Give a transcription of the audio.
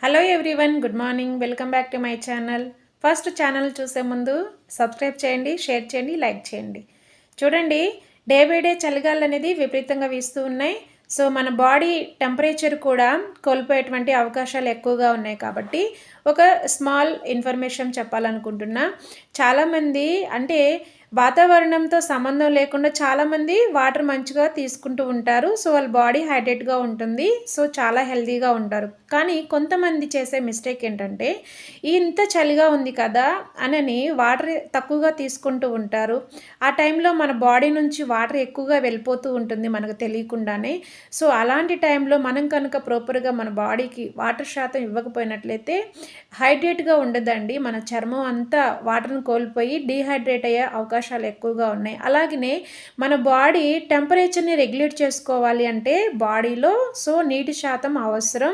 Hello everyone, good morning. Welcome back to my channel. First channel చూసే ముందు subscribe చేయండి, share చేయండి, like చేయండి. చూడండి, డే బై డే చలిగాలు అనేది విపరీతంగా వీస్తూ ఉన్నాయి. సో మన బాడీ టెంపరేచర్ కూడా కోల్పోయేటువంటి అవకాశాలు ఎక్కువగా ఉన్నాయి. కాబట్టి ఒక స్మాల్ ఇన్ఫర్మేషన్ చెప్పాలనుకుంటున్నా. చాలామంది అంటే వాతావరణంతో సంబంధం లేకుండా చాలామంది వాటర్ మంచిగా తీసుకుంటూ ఉంటారు. సో వాళ్ళ బాడీ హైడ్రేట్గా ఉంటుంది. సో చాలా హెల్తీగా ఉంటారు. కానీ కొంతమంది చేసే మిస్టేక్ ఏంటంటే ఇంత చలిగా ఉంది కదా అని వాటర్ తక్కువగా తీసుకుంటూ ఉంటారు. ఆ టైంలో మన బాడీ నుంచి వాటర్ ఎక్కువగా వెళ్ళిపోతూ ఉంటుంది మనకు తెలియకుండానే. సో అలాంటి టైంలో మనం కనుక ప్రాపర్గా మన బాడీకి వాటర్ శాతం ఇవ్వకపోయినట్లయితే హైడ్రేట్గా ఉండదండి. మన చర్మం అంతా వాటర్ని కోల్పోయి డీహైడ్రేట్ అయ్యే అవకాశాలు ఎక్కువగా ఉన్నాయి. అలాగనే మన బాడీ టెంపరేచర్ని రెగ్యులేట్ చేసుకోవాలి అంటే బాడీలో నీటి శాతం అవసరం.